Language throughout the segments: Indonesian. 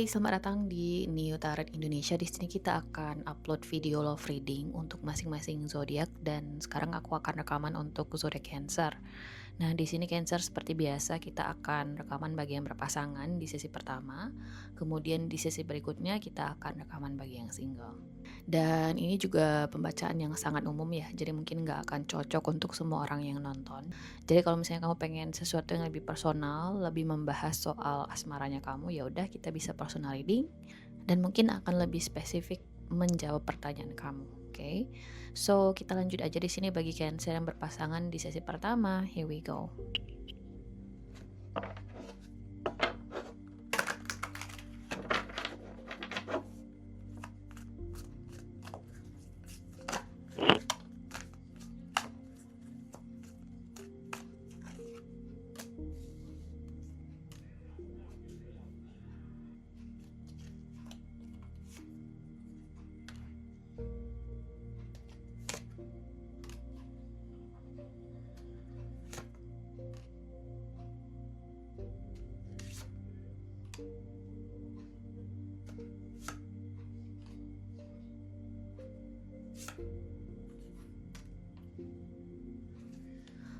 Hai, selamat datang di New Tarot Indonesia. Di sini kita akan upload video love reading untuk masing-masing zodiak dan sekarang aku akan rekaman untuk zodiak Cancer. Nah, di sini Cancer seperti biasa kita akan rekaman bagi yang berpasangan di sesi pertama, kemudian di sesi berikutnya kita akan rekaman bagi yang single. Dan ini juga pembacaan yang sangat umum ya, jadi mungkin nggak akan cocok untuk semua orang yang nonton. Jadi kalau misalnya kamu pengen sesuatu yang lebih personal, lebih membahas soal asmaranya kamu, ya udah kita bisa personal reading dan mungkin akan lebih spesifik menjawab pertanyaan kamu. Oke, so kita lanjut aja di sini bagi Cancer yang berpasangan di sesi pertama. Here we go.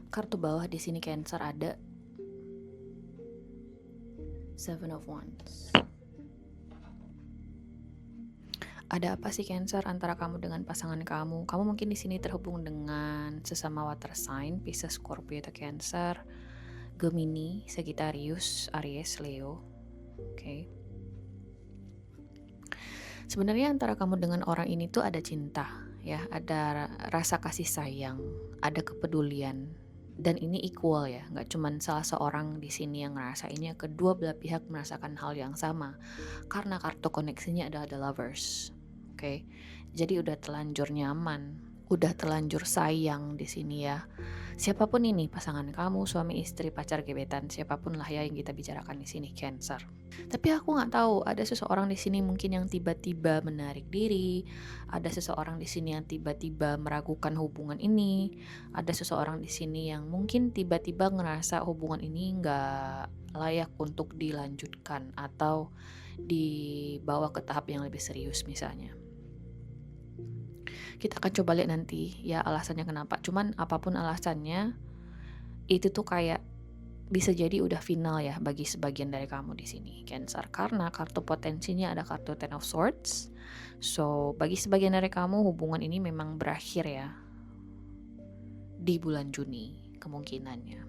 Kartu bawah di sini Cancer ada Seven of Wands. Ada apa sih Cancer antara kamu dengan pasangan kamu? Kamu mungkin di sini terhubung dengan sesama water sign, Pisces, Scorpio, atau Cancer, Gemini, Sagittarius, Aries, Leo. Oke. Sebenarnya antara kamu dengan orang ini tuh ada cinta, ya, ada rasa kasih sayang, ada kepedulian, dan ini equal ya, nggak cuman salah seorang di sini yang ngerasainnya, kedua belah pihak merasakan hal yang sama, karena kartu koneksinya adalah the lovers, oke? Jadi udah telanjur nyaman, udah telanjur sayang di sini ya. Siapapun ini, pasangan kamu, suami istri, pacar gebetan, siapapun lah ya yang kita bicarakan di sini, Cancer. Tapi aku nggak tahu, ada seseorang di sini mungkin yang tiba-tiba menarik diri, ada seseorang di sini yang tiba-tiba meragukan hubungan ini, ada seseorang di sini yang mungkin tiba-tiba ngerasa hubungan ini nggak layak untuk dilanjutkan atau dibawa ke tahap yang lebih serius misalnya. Kita akan coba lihat nanti ya alasannya kenapa. Cuman apapun alasannya, itu tuh kayak bisa jadi udah final ya bagi sebagian dari kamu di sini, Cancer. Karena kartu potensinya ada kartu Ten of Swords. So, bagi sebagian dari kamu hubungan ini memang berakhir ya di bulan Juni kemungkinannya.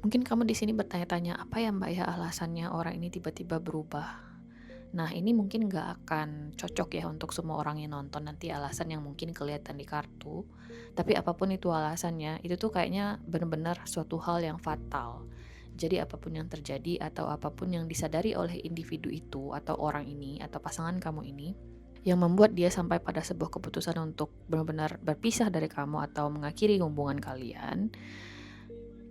Mungkin kamu di sini bertanya-tanya, apa ya Mbak ya alasannya orang ini tiba-tiba berubah? Nah, ini mungkin gak akan cocok ya untuk semua orang yang nonton nanti alasan yang mungkin kelihatan di kartu. Tapi apapun itu alasannya, itu tuh kayaknya benar-benar suatu hal yang fatal. Jadi apapun yang terjadi atau apapun yang disadari oleh individu itu atau orang ini atau pasangan kamu ini, yang membuat dia sampai pada sebuah keputusan untuk benar-benar berpisah dari kamu atau mengakhiri hubungan kalian,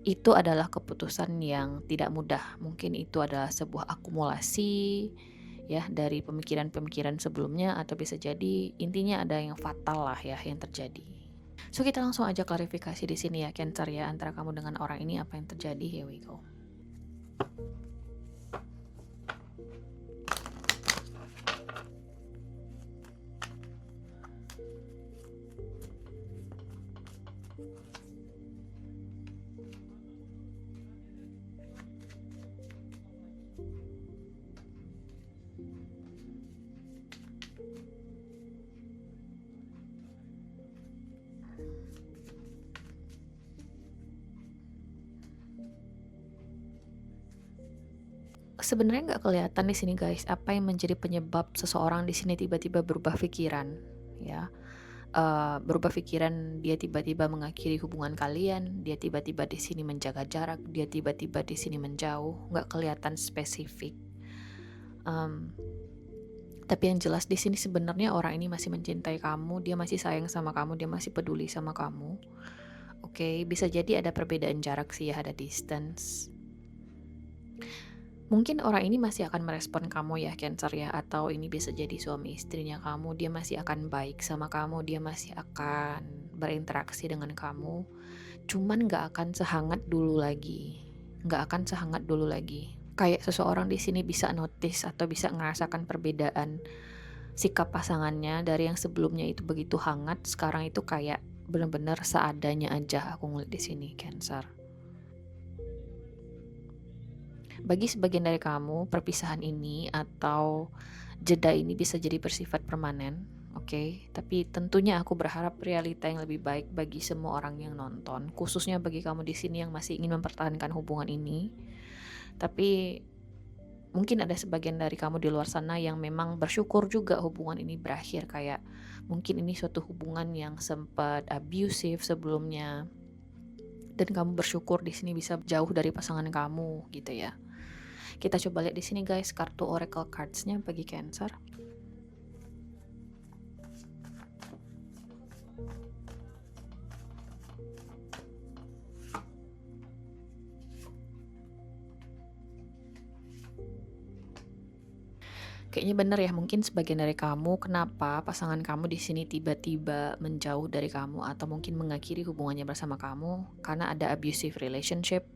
itu adalah keputusan yang tidak mudah. Mungkin itu adalah sebuah akumulasi ya dari pemikiran-pemikiran sebelumnya, atau bisa jadi intinya ada yang fatal lah ya yang terjadi. So kita langsung aja klarifikasi di sini ya Cancer ya, antara kamu dengan orang ini apa yang terjadi. Here we go. Sebenarnya nggak kelihatan di sini guys, apa yang menjadi penyebab seseorang di sini tiba-tiba berubah pikiran, ya. Berubah pikiran, dia tiba-tiba mengakhiri hubungan kalian, dia tiba-tiba di sini menjaga jarak, dia tiba-tiba di sini menjauh, nggak kelihatan spesifik. Tapi yang jelas di sini sebenarnya orang ini masih mencintai kamu, dia masih sayang sama kamu, dia masih peduli sama kamu. Oke, bisa jadi ada perbedaan jarak sih ya, ada distance. Mungkin orang ini masih akan merespon kamu ya Cancer ya, atau ini bisa jadi suami istrinya kamu, dia masih akan baik sama kamu, dia masih akan berinteraksi dengan kamu, cuman gak akan sehangat dulu lagi, kayak seseorang di sini bisa notice atau bisa ngerasakan perbedaan sikap pasangannya dari yang sebelumnya itu begitu hangat, sekarang itu kayak bener-bener seadanya aja aku ngeliat di sini, Cancer. Bagi sebagian dari kamu, perpisahan ini atau jeda ini bisa jadi bersifat permanen, oke? Tapi tentunya aku berharap realita yang lebih baik bagi semua orang yang nonton, khususnya bagi kamu di sini yang masih ingin mempertahankan hubungan ini. Tapi mungkin ada sebagian dari kamu di luar sana yang memang bersyukur juga hubungan ini berakhir, kayak mungkin ini suatu hubungan yang sempat abusive sebelumnya dan kamu bersyukur di sini bisa jauh dari pasangan kamu gitu ya. Kita coba lihat di sini guys, kartu oracle cards-nya bagi Cancer. Kayaknya bener ya, mungkin sebagian dari kamu kenapa pasangan kamu di sini tiba-tiba menjauh dari kamu atau mungkin mengakhiri hubungannya bersama kamu karena ada abusive relationship.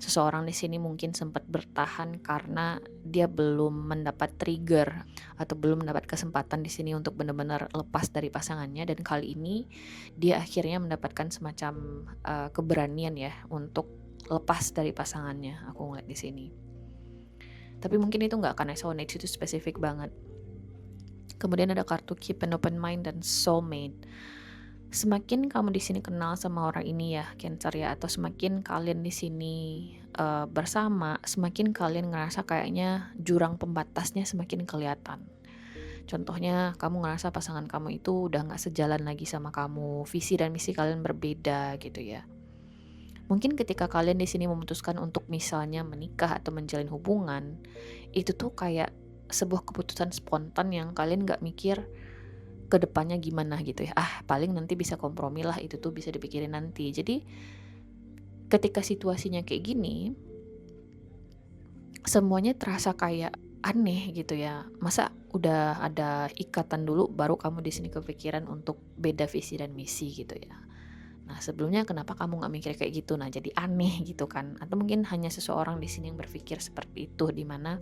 Seseorang di sini mungkin sempat bertahan karena dia belum mendapat trigger atau belum mendapat kesempatan di sini untuk benar-benar lepas dari pasangannya, dan kali ini dia akhirnya mendapatkan semacam keberanian ya untuk lepas dari pasangannya. Aku ngeliat di sini. Tapi mungkin itu nggak akan resonate, itu spesifik banget. Kemudian ada kartu keep an open mind dan soulmate. Semakin kamu di sini kenal sama orang ini ya, Cancer ya, atau semakin kalian di sini bersama, semakin kalian ngerasa kayaknya jurang pembatasnya semakin kelihatan. Contohnya kamu ngerasa pasangan kamu itu udah nggak sejalan lagi sama kamu, visi dan misi kalian berbeda gitu ya. Mungkin ketika kalian di sini memutuskan untuk misalnya menikah atau menjalin hubungan, itu tuh kayak sebuah keputusan spontan yang kalian nggak mikir ke depannya gimana gitu ya. Paling nanti bisa kompromi lah, itu tuh bisa dipikirin nanti. Jadi ketika situasinya kayak gini, semuanya terasa kayak aneh gitu ya. Masa udah ada ikatan dulu baru kamu di sini kepikiran untuk beda visi dan misi gitu ya. Nah sebelumnya kenapa kamu nggak mikir kayak gitu? Nah jadi aneh gitu kan. Atau mungkin hanya seseorang di sini yang berpikir seperti itu, dimana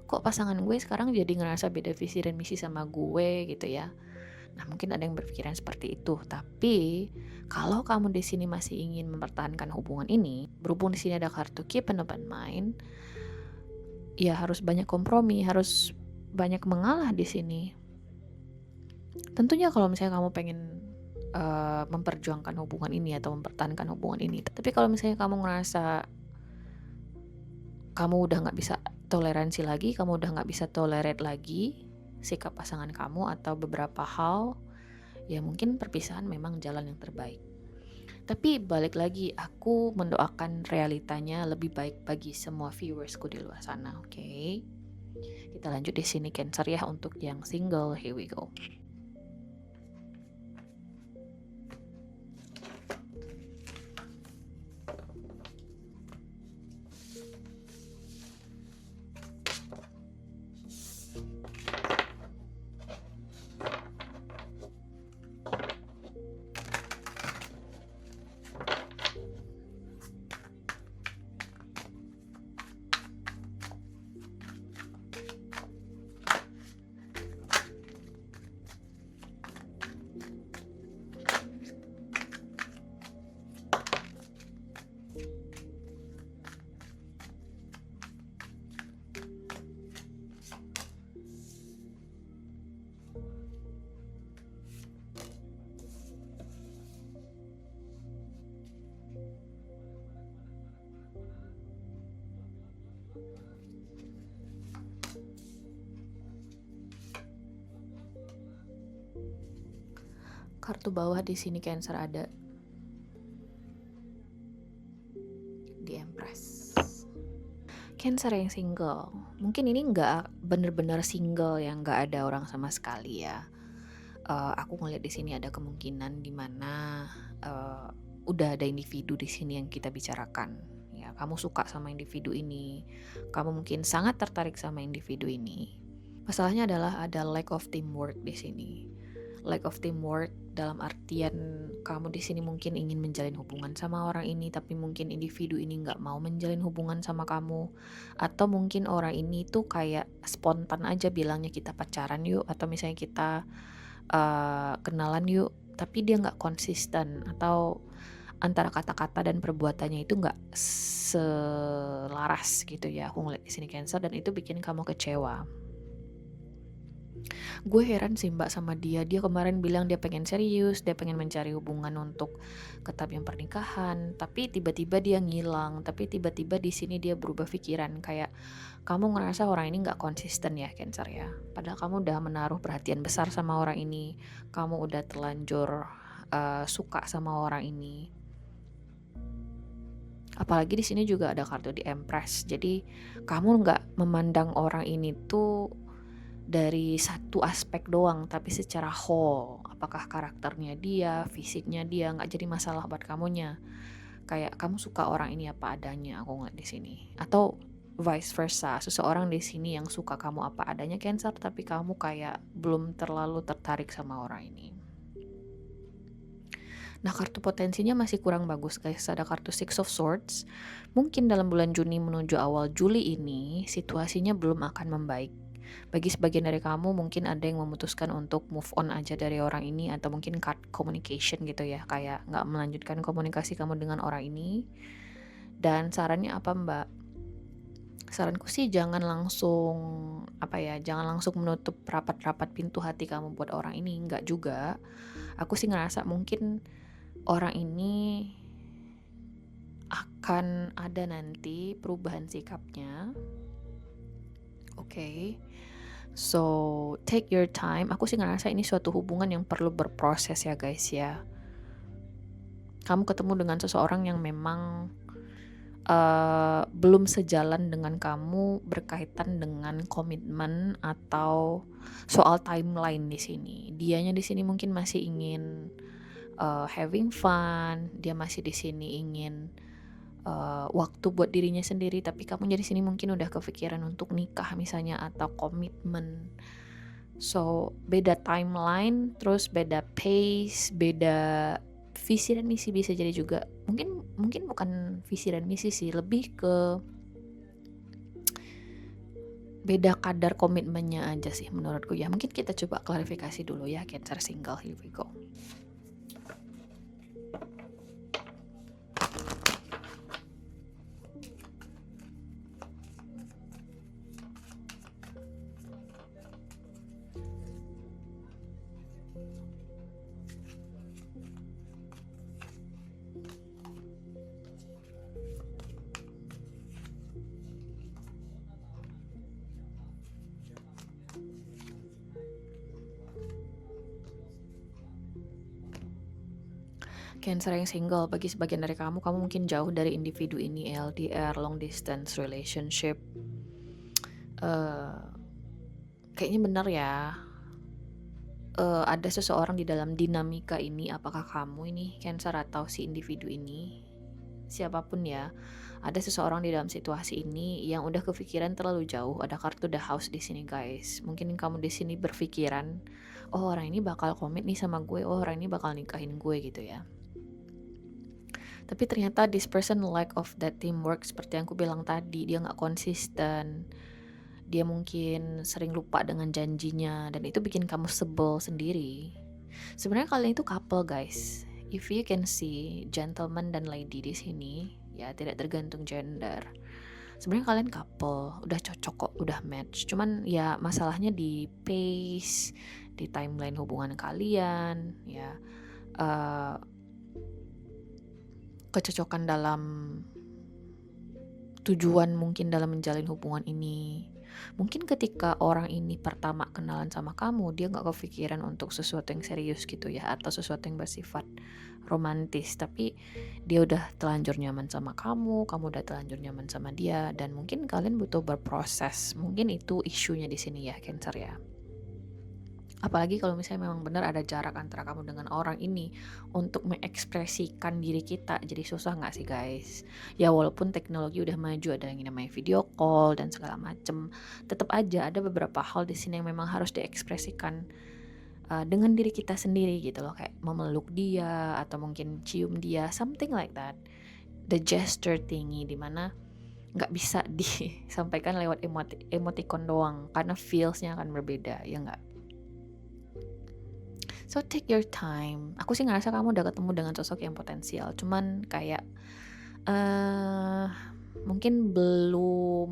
kok pasangan gue sekarang jadi ngerasa beda visi dan misi sama gue gitu ya. Nah mungkin ada yang berpikiran seperti itu. Tapi kalau kamu di sini masih ingin mempertahankan hubungan ini, berhubung di sini ada kartu keep an open mind, ya harus banyak kompromi, harus banyak mengalah di sini. Tentunya kalau misalnya kamu pengen memperjuangkan hubungan ini atau mempertahankan hubungan ini, tapi kalau misalnya kamu ngerasa kamu udah nggak bisa toleransi lagi, kamu udah nggak bisa tolerate lagi sikap pasangan kamu atau beberapa hal, ya mungkin perpisahan memang jalan yang terbaik. Tapi balik lagi, aku mendoakan realitanya lebih baik bagi semua viewersku di luar sana, oke? Kita lanjut di sini Cancer ya, untuk yang single, here we go. Kartu bawah di sini Cancer ada di Empress. Cancer yang single, mungkin ini nggak bener-bener single yang nggak ada orang sama sekali ya. Aku ngeliat di sini ada kemungkinan dimana udah ada individu di sini yang kita bicarakan. Ya, kamu suka sama individu ini, kamu mungkin sangat tertarik sama individu ini. Masalahnya adalah ada lack of teamwork di sini. Lack of teamwork dalam artian kamu di sini mungkin ingin menjalin hubungan sama orang ini, tapi mungkin individu ini nggak mau menjalin hubungan sama kamu, atau mungkin orang ini tuh kayak spontan aja bilangnya kita pacaran yuk, atau misalnya kita kenalan yuk, tapi dia nggak konsisten, atau antara kata-kata dan perbuatannya itu nggak selaras gitu ya. Aku ngeliat di sini Cancer, dan itu bikin kamu kecewa. Gue heran sih Mbak sama dia kemarin bilang dia pengen serius, dia pengen mencari hubungan untuk ke tahap yang pernikahan, tapi tiba-tiba dia ngilang, tapi tiba-tiba di sini dia berubah pikiran, kayak kamu ngerasa orang ini nggak konsisten ya Cancer ya, padahal kamu udah menaruh perhatian besar sama orang ini, kamu udah telanjur suka sama orang ini. Apalagi di sini juga ada kartu di Empress, jadi kamu nggak memandang orang ini tuh dari satu aspek doang, tapi secara whole. Apakah karakternya dia, fisiknya dia nggak jadi masalah buat kamunya. Kayak kamu suka orang ini apa adanya, aku ngeliat di sini. Atau vice versa, seseorang di sini yang suka kamu apa adanya Cancer, tapi kamu kayak belum terlalu tertarik sama orang ini. Nah, kartu potensinya masih kurang bagus guys. Ada kartu Six of Swords. Mungkin dalam bulan Juni menuju awal Juli ini situasinya belum akan membaik. Bagi sebagian dari kamu mungkin ada yang memutuskan untuk move on aja dari orang ini, atau mungkin cut communication gitu ya, kayak nggak melanjutkan komunikasi kamu dengan orang ini. Dan sarannya apa Mbak? Saranku sih jangan langsung jangan langsung menutup rapat-rapat pintu hati kamu buat orang ini, nggak juga. Aku sih ngerasa mungkin orang ini akan ada nanti perubahan sikapnya. Oke. So, take your time. Aku sih ngerasa ini suatu hubungan yang perlu berproses ya guys ya. Kamu ketemu dengan seseorang yang memang belum sejalan dengan kamu berkaitan dengan komitmen atau soal timeline di sini. Dianya di sini mungkin masih ingin having fun, dia masih di sini ingin waktu buat dirinya sendiri, tapi kamu jadi sini mungkin udah kepikiran untuk nikah misalnya atau komitmen. So beda timeline, terus beda pace, beda visi dan misi bisa jadi juga. Mungkin bukan visi dan misi sih, lebih ke beda kadar komitmennya aja sih menurutku ya. Mungkin kita coba klarifikasi dulu ya Cancer single, here we go. Cancer yang single, bagi sebagian dari kamu mungkin jauh dari individu ini, LDR, long distance relationship. Kayaknya benar ya, ada seseorang di dalam dinamika ini, apakah kamu ini Cancer atau si individu ini, siapapun ya, ada seseorang di dalam situasi ini yang udah kepikiran terlalu jauh. Ada kartu The House di sini guys. Mungkin kamu di sini berpikiran, oh orang ini bakal komit nih sama gue, oh orang ini bakal nikahin gue gitu ya. Tapi ternyata this person lack of that teamwork, seperti yang aku bilang tadi, dia gak konsisten, dia mungkin sering lupa dengan janjinya, dan itu bikin kamu sebel sendiri. Sebenarnya kalian itu couple guys, if you can see gentleman dan lady di sini ya, tidak tergantung gender. Sebenarnya kalian couple, udah cocok kok, udah match. Cuman ya masalahnya di pace, di timeline hubungan kalian ya, kecocokan dalam tujuan mungkin dalam menjalin hubungan ini. Mungkin ketika orang ini pertama kenalan sama kamu, dia gak kepikiran untuk sesuatu yang serius gitu ya, atau sesuatu yang bersifat romantis, tapi dia udah telanjur nyaman sama kamu udah telanjur nyaman sama dia, dan mungkin kalian butuh berproses. Mungkin itu isunya di sini ya Cancer ya. Apalagi kalau misalnya memang benar ada jarak antara kamu dengan orang ini, untuk mengekspresikan diri kita jadi susah gak sih guys? Ya walaupun teknologi udah maju, ada yang namanya video call dan segala macem, tetap aja ada beberapa hal di sini yang memang harus diekspresikan dengan diri kita sendiri gitu loh, kayak memeluk dia atau mungkin cium dia, something like that. The gesture thingy dimana nggak bisa disampaikan lewat emoticon doang karena feelsnya akan berbeda, ya nggak? So take your time. Aku sih ngerasa kamu udah ketemu dengan sosok yang potensial, cuman kayak eh mungkin belum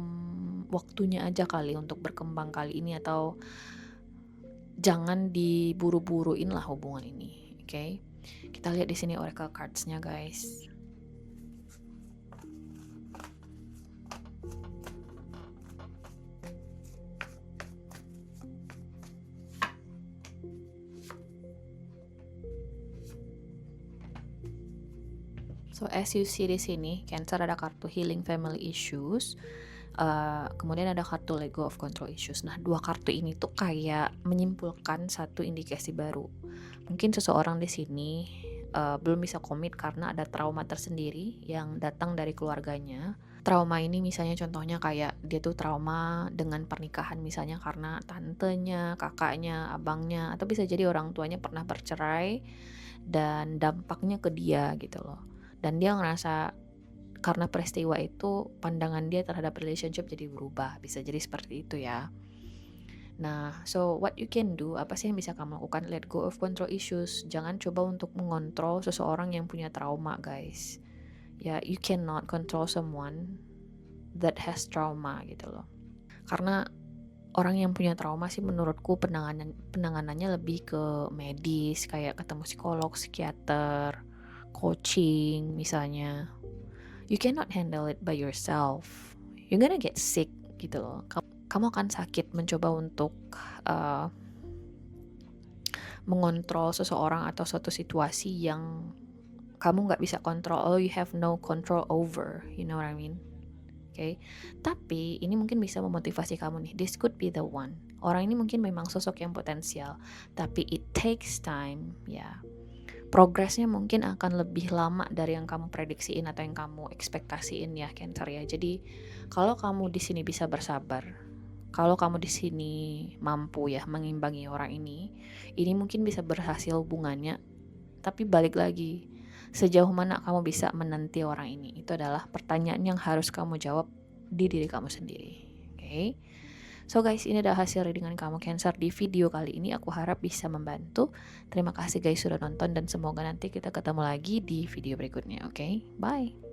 waktunya aja kali untuk berkembang kali ini, atau jangan diburu-buruin lah hubungan ini, oke? Okay? Kita lihat di sini oracle cards-nya, guys. So as you see di sini, Cancer ada kartu healing family issues, kemudian ada kartu let go of control issues. Nah, dua kartu ini tuh kayak menyimpulkan satu indikasi baru. Mungkin seseorang di sini belum bisa komit karena ada trauma tersendiri yang datang dari keluarganya. Trauma ini misalnya contohnya kayak dia tuh trauma dengan pernikahan, misalnya karena tantenya, kakaknya, abangnya, atau bisa jadi orang tuanya pernah bercerai dan dampaknya ke dia gitu loh. Dan dia ngerasa karena peristiwa itu pandangan dia terhadap relationship jadi berubah, bisa jadi seperti itu ya. Nah, so what you can do, apa sih yang bisa kamu lakukan? Let go of control issues. Jangan coba untuk mengontrol seseorang yang punya trauma, guys. Ya, you cannot control someone that has trauma gitu loh. Karena orang yang punya trauma sih menurutku penanganannya lebih ke medis, kayak ketemu psikolog, psikiater, coaching misalnya. You cannot handle it by yourself. You're gonna get sick gitu loh. Kamu akan sakit mencoba untuk mengontrol seseorang atau suatu situasi yang kamu nggak bisa kontrol. Oh, you have no control over. You know what I mean? Okay? Tapi ini mungkin bisa memotivasi kamu nih. This could be the one. Orang ini mungkin memang sosok yang potensial, tapi it takes time, ya. Progresnya mungkin akan lebih lama dari yang kamu prediksiin atau yang kamu ekspektasiin ya, Cancer ya. Jadi kalau kamu di sini bisa bersabar, kalau kamu di sini mampu ya mengimbangi orang ini mungkin bisa berhasil hubungannya. Tapi balik lagi, sejauh mana kamu bisa menanti orang ini, itu adalah pertanyaan yang harus kamu jawab di diri kamu sendiri. Oke? Okay? So guys, ini adalah hasil readingan kamu Cancer di video kali ini. Aku harap bisa membantu. Terima kasih guys sudah nonton dan semoga nanti kita ketemu lagi di video berikutnya. Oke? Bye!